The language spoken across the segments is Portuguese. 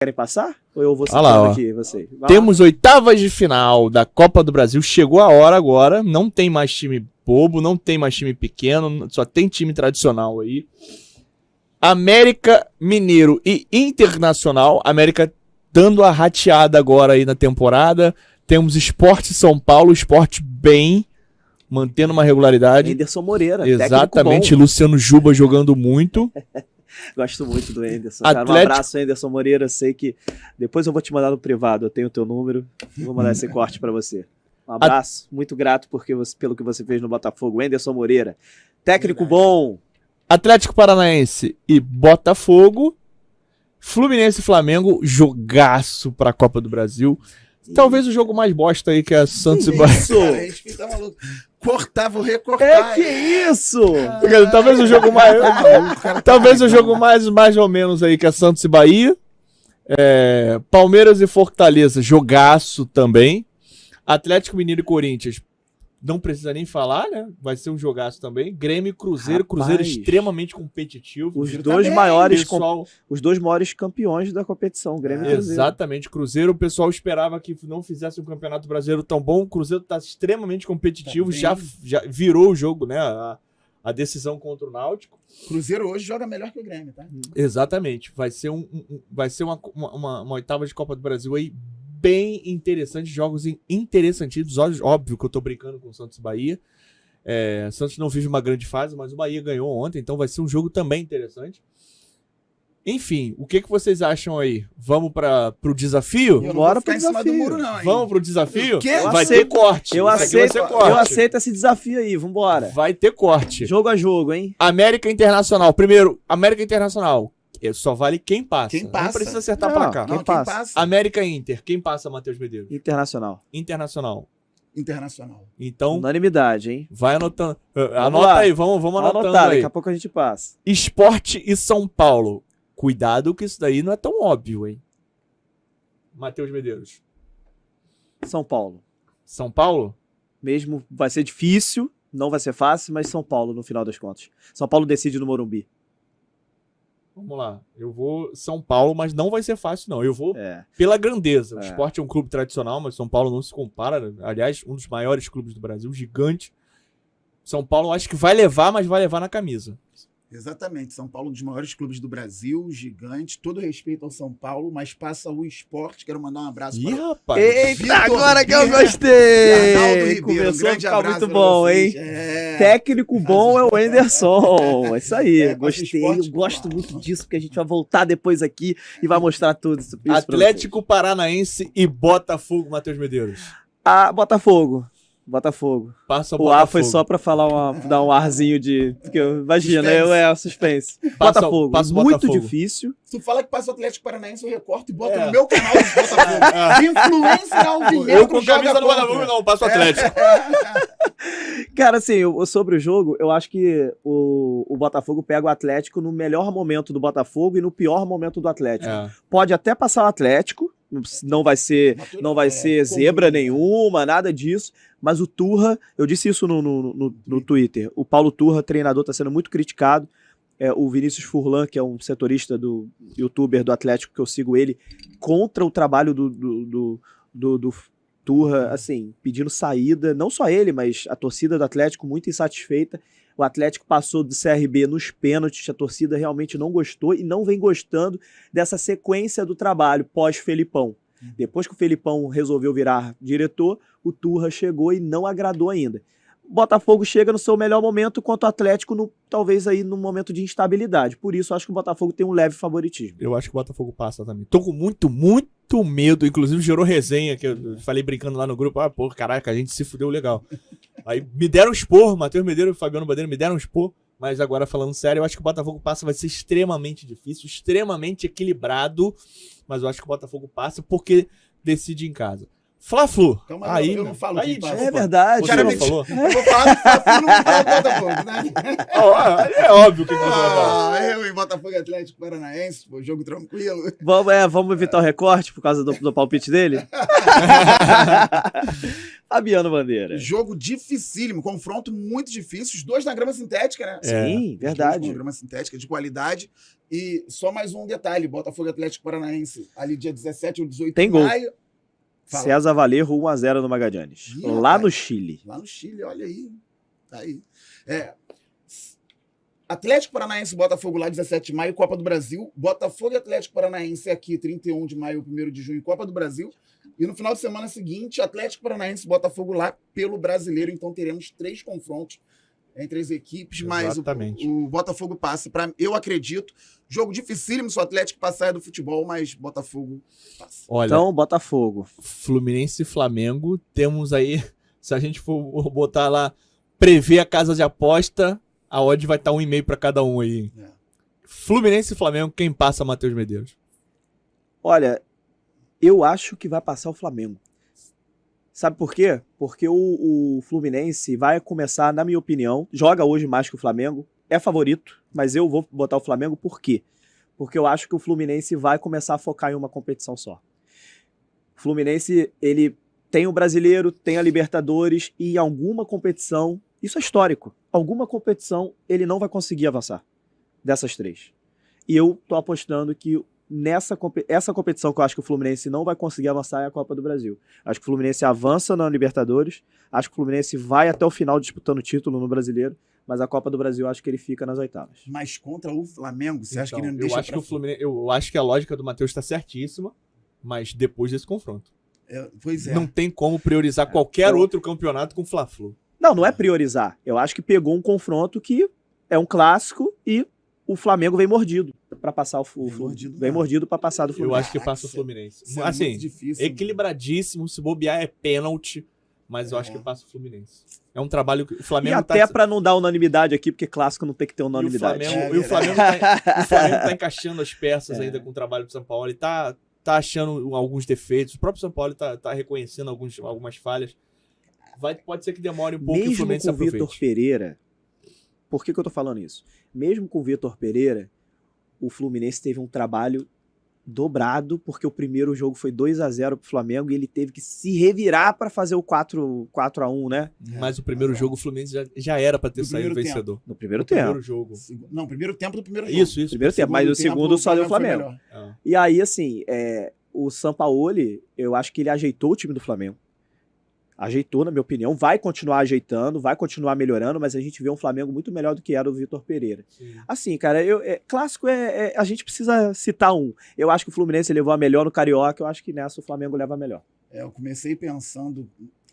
Querem passar? Ou eu vou Olha lá, ó. aqui, vocês? Temos oitavas de final da Copa do Brasil. Chegou a hora agora. Não tem mais time bobo, não tem mais time pequeno, só tem time tradicional aí. América, Mineiro e Internacional. América dando a rateada agora aí na temporada. Temos Sport São Paulo, Sport bem, mantendo uma regularidade. Anderson Moreira, exatamente, Luciano Juba jogando muito. Gosto muito do Anderson. Cara, um abraço, Anderson Moreira. Eu sei que depois eu vou te mandar no privado. Eu tenho o teu número. Vou mandar esse corte pra você. Um abraço. Muito grato pelo que você fez no Botafogo. Anderson Moreira. Técnico bom. Atlético Paranaense e Botafogo. Fluminense e Flamengo. Jogaço pra Copa do Brasil. Talvez o jogo mais bosta aí que é Santos e Bahia. Isso! A gente tá maluco. Cortar, vou recortar. Que isso? Talvez o jogo mais. Talvez o jogo mais ou menos aí que é Santos e Bahia. Palmeiras e Fortaleza, jogaço também. Atlético Mineiro e Corinthians, não precisa nem falar, né? Vai ser um jogaço também. Grêmio e Cruzeiro, Cruzeiro extremamente competitivo. Os dois maiores campeões da competição, Grêmio e Cruzeiro. Exatamente, Cruzeiro, o pessoal esperava que não fizesse um campeonato brasileiro tão bom. O Cruzeiro está extremamente competitivo, já virou o jogo, né? A decisão contra o Náutico. Cruzeiro hoje joga melhor que o Grêmio, tá? Exatamente, vai ser uma oitava de Copa do Brasil aí bem interessante, jogos interessantíssimos. Óbvio que eu tô brincando com o Santos e Bahia. Santos não vive uma grande fase, mas o Bahia ganhou ontem, então vai ser um jogo também interessante. Enfim, o que vocês acham aí? Vamos pro desafio? Eu não vou ficar em cima do muro, não, hein? Vamos pro desafio? Vai ter corte. Eu aceito esse desafio aí, vambora. Vai ter corte. Jogo a jogo, hein? América Internacional. Primeiro, América Internacional. Só vale quem passa. Quem passa. Não precisa acertar placar. Quem passa. América e Inter. Quem passa, Matheus Medeiros? Internacional. Então, unanimidade, hein? Vai anotando. Anota aí, vamos anotando aí. Daqui a pouco a gente passa. Sport e São Paulo. Cuidado que isso daí não é tão óbvio, hein? Matheus Medeiros. São Paulo. São Paulo? Mesmo vai ser difícil, não vai ser fácil, mas São Paulo no final das contas. São Paulo decide no Morumbi. Vamos lá, eu vou São Paulo, mas não vai ser fácil não, eu vou pela grandeza. O Sport é um clube tradicional, mas São Paulo não se compara, aliás, um dos maiores clubes do Brasil, gigante. São Paulo acho que vai levar, mas vai levar na camisa. Exatamente, São Paulo, um dos maiores clubes do Brasil, gigante, todo respeito ao São Paulo, mas passa o Sport. Quero mandar um abraço para rapaz. Eita, Vitor agora que eu gostei! Arnaldo Ribeiro, começou a ficar muito bom, hein? Técnico bom é o Anderson. É isso aí, gostei. Eu gosto muito disso, porque a gente vai voltar depois aqui e vai mostrar tudo isso. Atlético Paranaense e Botafogo, Matheus Medeiros. Botafogo. Passa o Botafogo. A foi só pra falar dar um arzinho de... Porque, imagina, suspense. Botafogo. Muito difícil. Se tu fala que passa o Atlético Paranaense, eu recorto e boto no meu canal do Botafogo. Influência alvinegro. Eu com camisa do Botafogo não, passo o Atlético. Cara, assim, sobre o jogo, eu acho que o Botafogo pega o Atlético no melhor momento do Botafogo e no pior momento do Atlético. Pode até passar o Atlético, não vai ser zebra nenhuma, nada disso. Mas o Turra, eu disse isso no Twitter, o Paulo Turra, treinador, está sendo muito criticado. O Vinícius Furlan, que é um setorista do youtuber do Atlético, que eu sigo ele, contra o trabalho do Turra, assim, pedindo saída, não só ele, mas a torcida do Atlético muito insatisfeita. O Atlético passou do CRB nos pênaltis, a torcida realmente não gostou e não vem gostando dessa sequência do trabalho pós-Felipão. Depois que o Felipão resolveu virar diretor, o Turra chegou e não agradou ainda. O Botafogo chega no seu melhor momento, enquanto o Atlético, talvez aí no momento de instabilidade. Por isso, acho que o Botafogo tem um leve favoritismo. Eu acho que o Botafogo passa também. Tô com muito medo. Inclusive, gerou resenha, que eu falei brincando lá no grupo. Caraca, a gente se fudeu legal. Aí me deram expor, Matheus Medeiros e Fabiano Bandeira me deram expor. Mas agora, falando sério, eu acho que o Botafogo passa, vai ser extremamente difícil, extremamente equilibrado. Mas eu acho que o Botafogo passa porque decide em casa. Fla-Flu. Aí, eu não falo aí, é verdade. Você não falou? Eu vou falar do Fla-Flu, não vou falar do Botafogo, né? É óbvio que você vai falar. Eu e Botafogo Atlético Paranaense, jogo tranquilo. Vamos evitar o recorte por causa do palpite dele? Fabiano Bandeira. Jogo dificílimo, confronto muito difícil. Os dois na grama sintética, né? Sim, verdade. Os dois na grama sintética, de qualidade. E só mais um detalhe: Botafogo e Atlético Paranaense, ali dia 17 ou 18 Tem de gol. maio. Fala. César Valerro 1-0 no Magallanes. Ih, Lá rapaz. no Chile. Lá no Chile, olha aí. Tá aí. Atlético Paranaense e Botafogo lá, 17 de maio, Copa do Brasil. Botafogo e Atlético Paranaense aqui, 31 de maio, 1º de junho, Copa do Brasil. E no final de semana seguinte, Atlético Paranaense e Botafogo lá pelo Brasileiro. Então teremos 3 confrontos entre as equipes, Exatamente. mas o Botafogo passa. Eu acredito. Jogo dificílimo se o Atlético passar do futebol, mas Botafogo passa. Olha, Então, Botafogo. Fluminense e Flamengo, temos aí, se a gente for botar lá, prever a casa de aposta, a odd vai estar 1,5 para cada um aí. É. Fluminense e Flamengo, quem passa, Matheus Medeiros? Olha, eu acho que vai passar o Flamengo. Sabe por quê? Porque o Fluminense vai começar, na minha opinião, joga hoje mais que o Flamengo, é favorito, mas eu vou botar o Flamengo por quê? Porque eu acho que o Fluminense vai começar a focar em uma competição só. O Fluminense, ele tem o Brasileiro, tem a Libertadores e em alguma competição, isso é histórico, alguma competição ele não vai conseguir avançar dessas 3. E eu tô apostando que essa competição que eu acho que o Fluminense não vai conseguir avançar é a Copa do Brasil. Acho que o Fluminense avança na Libertadores, acho que o Fluminense vai até o final disputando o título no Brasileiro, mas a Copa do Brasil acho que ele fica nas oitavas. Mas contra o Flamengo, você acha que ele não eu deixa acho que o Fluminense, eu acho que a lógica do Matheus está certíssima, mas depois desse confronto. Pois é. Não tem como priorizar qualquer outro campeonato com Fla-Flu. Não é priorizar. Eu acho que pegou um confronto que é um clássico e o Flamengo vem mordido para passar vem mordido para passar do Fluminense. Eu acho que passa o Fluminense. Isso é Assim, muito difícil, equilibradíssimo, se bobear é pênalti, mas eu acho que passa o Fluminense. É um trabalho que o Flamengo e até para não dar unanimidade aqui, porque clássico não tem que ter unanimidade. E o Flamengo tá encaixando as peças ainda com o trabalho do São Paulo. Ele tá achando alguns defeitos. O próprio São Paulo tá reconhecendo algumas falhas. Pode ser que demore um pouco e o Fluminense Mesmo com o aproveite. Vitor Pereira, por que eu tô falando isso? Mesmo com o Vitor Pereira, o Fluminense teve um trabalho dobrado, porque o primeiro jogo foi 2-0 pro Flamengo e ele teve que se revirar para fazer o 4-1, né? Mas o primeiro jogo o Fluminense já era para ter saído vencedor. No primeiro tempo. Primeiro jogo. Não, primeiro tempo do primeiro jogo. Isso. Primeiro tempo, mas o segundo só deu o Flamengo. E aí, assim, o Sampaoli, eu acho que ele ajeitou o time do Flamengo. Ajeitou, na minha opinião, vai continuar ajeitando, vai continuar melhorando, mas a gente vê um Flamengo muito melhor do que era o Vitor Pereira. Sim. Assim, cara, clássico a gente precisa citar um. Eu acho que o Fluminense levou a melhor no Carioca, eu acho que nessa o Flamengo leva a melhor. Eu comecei pensando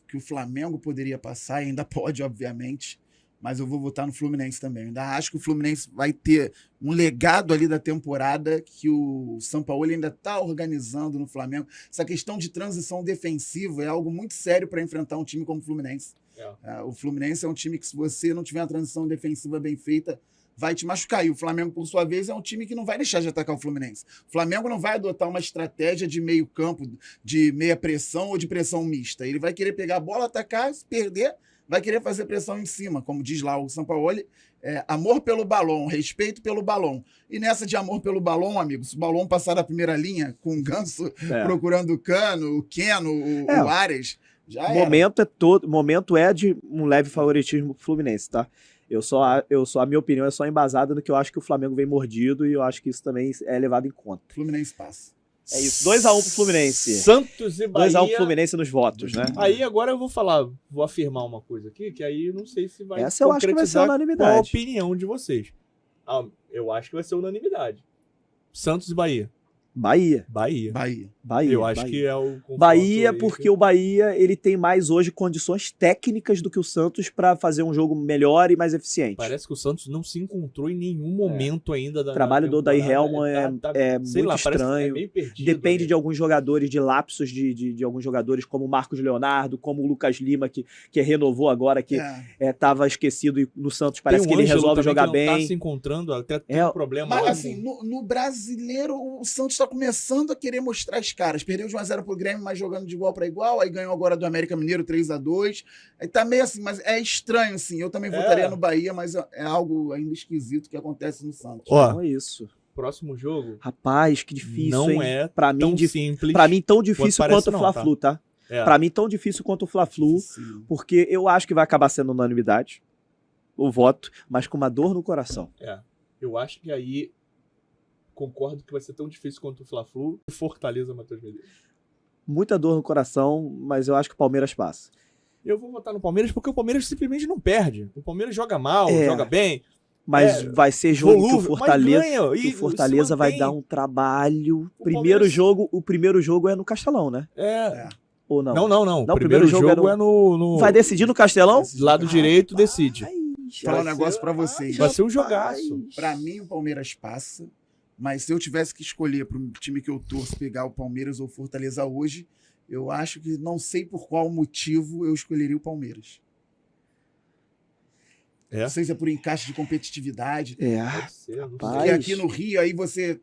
que o Flamengo poderia passar, e ainda pode, obviamente, mas eu vou votar no Fluminense também. Eu ainda acho que o Fluminense vai ter um legado ali da temporada que o Sampaoli ainda está organizando no Flamengo. Essa questão de transição defensiva é algo muito sério para enfrentar um time como o Fluminense. O Fluminense é um time que, se você não tiver uma transição defensiva bem feita, vai te machucar. E o Flamengo, por sua vez, é um time que não vai deixar de atacar o Fluminense. O Flamengo não vai adotar uma estratégia de meio campo, de meia pressão ou de pressão mista. Ele vai querer pegar a bola, atacar, se perder, vai querer fazer pressão em cima, como diz lá o Sampaoli, amor pelo balão, respeito pelo balão. E nessa de amor pelo balão, amigo, se o balão passar da primeira linha, com o Ganso procurando o Cano, o Keno, o Ares, já momento é de um leve favoritismo pro Fluminense, tá? A minha opinião é só embasada no que eu acho que o Flamengo vem mordido e eu acho que isso também é levado em conta. Fluminense passa. É isso, 2-1 pro Fluminense. Santos e Bahia. 2-1 pro Fluminense nos votos, né? Aí agora eu vou afirmar uma coisa aqui, que aí eu não sei se vai essa eu acho que vai ser unanimidade. Qual a opinião de vocês. Eu acho que vai ser unanimidade. Santos e Bahia. Bahia. Eu acho que é o Bahia, porque o Bahia ele tem mais hoje condições técnicas do que o Santos para fazer um jogo melhor e mais eficiente. Parece que o Santos não se encontrou em nenhum momento ainda da O trabalho do Odair Helman é muito estranho. Meio perdido, depende de alguns jogadores, de lapsos de alguns jogadores, como o Marcos Leonardo, como o Lucas Lima, que renovou agora, que estava esquecido e no Santos parece que ele resolve jogar bem. Não tá se encontrando, até tem um problema. Mas assim, no Brasileiro, o Santos está começando a querer mostrar as caras. Perdeu de 1-0 pro Grêmio, mas jogando de igual para igual. Aí ganhou agora do América Mineiro 3-2. Aí tá meio assim, mas é estranho, assim. Eu também votaria no Bahia, mas é algo ainda esquisito que acontece no Santos. Não é isso. Próximo jogo. Rapaz, que difícil, não hein? É pra tão mim, simples. Pra mim, tão difícil quanto o Fla-Flu, tá? Pra mim, tão difícil quanto o Fla-Flu, porque eu acho que vai acabar sendo unanimidade o voto, mas com uma dor no coração. Eu acho que aí concordo que vai ser tão difícil quanto o Fla-Flu e Fortaleza, Matheus Medeiros. Muita dor no coração, mas eu acho que o Palmeiras passa. Eu vou votar no Palmeiras porque o Palmeiras simplesmente não perde. O Palmeiras joga mal, joga bem. Mas vai ser jogo que o Fortaleza, ganha, que o Fortaleza vai dar um trabalho. O primeiro jogo é no Castelão, né? Ou não? Não. O primeiro jogo é no... Vai decidir no Castelão? Lado direito decide. Vou falar um negócio pra vocês. Vai ser um jogaço. Pra mim, o Palmeiras passa. Mas se eu tivesse que escolher pro time que eu torço pegar o Palmeiras ou o Fortaleza hoje, eu acho que não sei por qual motivo eu escolheria o Palmeiras. Não sei se é por encaixe de competitividade. Pode ser, porque aqui no Rio, aí você...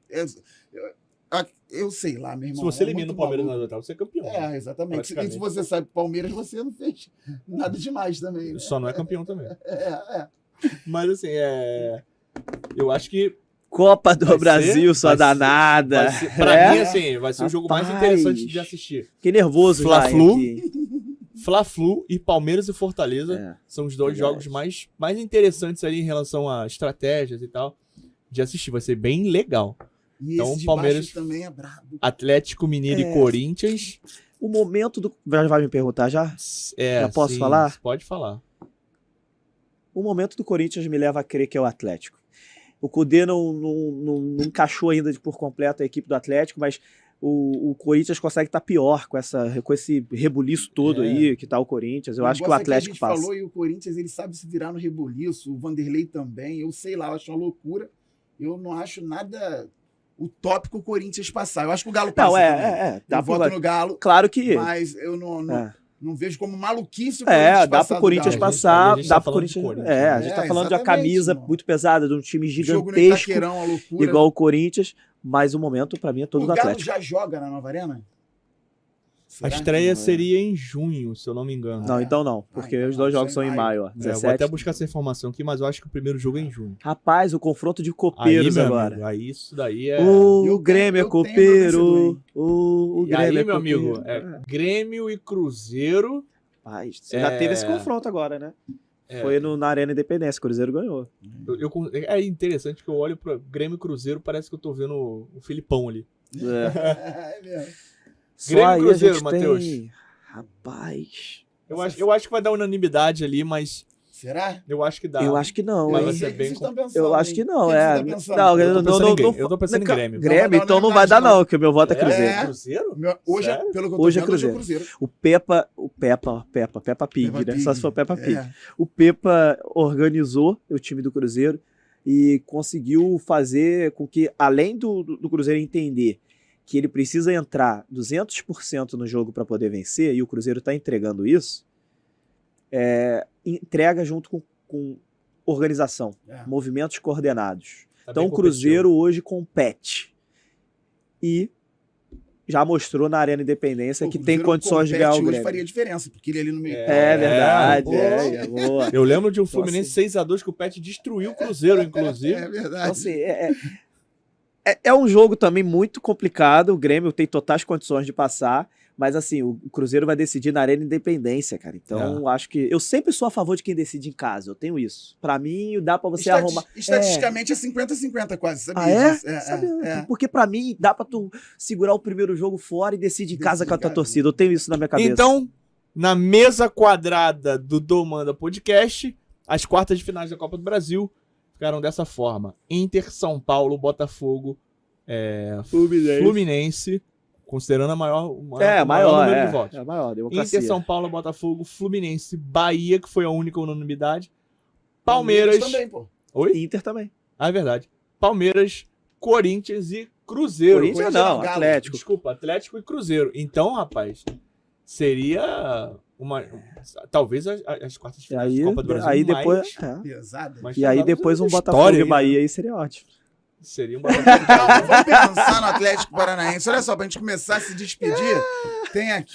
eu sei lá, meu irmão. Se você elimina o Palmeiras na oitava, você é campeão. Exatamente. E se você sabe Palmeiras, você não fez nada demais também. Né? Só não é campeão também. Mas assim, eu acho que Copa do Brasil, sua danada. Pra mim, assim, vai ser o jogo mais interessante de assistir. Que nervoso, Fla-Flu e Palmeiras e Fortaleza são os dois jogos mais interessantes ali em relação a estratégias e tal de assistir. Vai ser bem legal. E então, esse Palmeiras também é brabo. Atlético Mineiro e Corinthians. O momento do... Vai me perguntar já? Já posso falar? Pode falar. O momento do Corinthians me leva a crer que é o Atlético. O Cudê não encaixou ainda por completo a equipe do Atlético, mas o Corinthians consegue estar pior com esse rebuliço todo aí que tá o Corinthians. Eu acho que o Atlético passa. A gente falou e o Corinthians ele sabe se virar no rebuliço, o Vanderlei também. Eu sei lá, eu acho uma loucura. Eu não acho nada utópico o Corinthians passar. Eu acho que o Galo passa. Eu voto no Galo. Claro que. Mas eu não vejo como maluquice o Corinthians dá pro Corinthians passar. Dá pro Corinthians. A gente tá falando de uma camisa muito pesada, de um time gigantesco, igual o Corinthians. Mas o momento, pra mim, é todo do Atlético. O Galo já joga na Nova Arena? A estreia seria em junho, se eu não me engano. Não, então não, porque os dois jogos são em maio, ó. 17. Eu vou até buscar essa informação aqui, mas eu acho que o primeiro jogo é em junho. Rapaz, o confronto de copeiros aí, agora. Amigo, aí isso daí é... O Grêmio é copeiro. O Grêmio aí, é meu copeiro. amigo, Grêmio e Cruzeiro. Rapaz, você já teve esse confronto agora, né? Foi na Arena Independência, o Cruzeiro ganhou. É interessante que eu olho pro Grêmio e Cruzeiro, parece que eu tô vendo o Filipão ali. É mesmo. Grêmio e Cruzeiro, Matheus. Rapaz. Eu acho que vai dar unanimidade ali, mas... Será? Eu acho que dá. Eu acho que não. Mas vai ser bem... Eu acho que não, Eu tô pensando em Grêmio. Grêmio, então não vai dar não, porque o meu voto é Cruzeiro. Cruzeiro? Hoje, pelo que eu tô vendo, hoje é Cruzeiro. O Peppa Pig, né? Só se for Peppa Pig. O Peppa organizou o time do Cruzeiro e conseguiu fazer com que, além do Cruzeiro entender que ele precisa entrar 200% no jogo para poder vencer, e o Cruzeiro está entregando isso, entrega junto com organização, movimentos coordenados. Então o Cruzeiro hoje compete e já mostrou na Arena Independência que tem condições de ganhar o Grêmio. Hoje faria diferença, porque ele ali no meio... verdade. Boa. Eu lembro de um Fluminense 6-2 que o Pet destruiu o Cruzeiro, inclusive. É verdade. Então, assim, é um jogo também muito complicado. O Grêmio tem totais condições de passar. Mas assim, o Cruzeiro vai decidir na Arena Independência, cara. Então, acho que... Eu sempre sou a favor de quem decide em casa. Eu tenho isso. Pra mim, dá pra você arrumar... Estatisticamente é 50-50 quase, sabia? Sabia. Porque pra mim, dá pra tu segurar o primeiro jogo fora e decidir em casa com a tua torcida. Eu tenho isso na minha cabeça. Então, na mesa quadrada do Domanda Podcast, as quartas de finais da Copa do Brasil ficaram dessa forma. Inter, São Paulo, Botafogo, Fluminense, considerando o maior número de votos. É a maior, democracia. Inter, São Paulo, Botafogo, Fluminense, Bahia, que foi a única unanimidade. Palmeiras. Também, pô. Oi? Inter também. É verdade. Palmeiras, Corinthians e Cruzeiro. Corinthians não, Atlético. Desculpa, Atlético e Cruzeiro. Então, rapaz, seria talvez as quartas de final da Copa do Brasil aí depois, e aí depois um Botafogo e Bahia aí seria ótimo. Seria um Vamos pensar no Atlético Paranaense. Olha só, pra gente começar a se despedir, tem aqui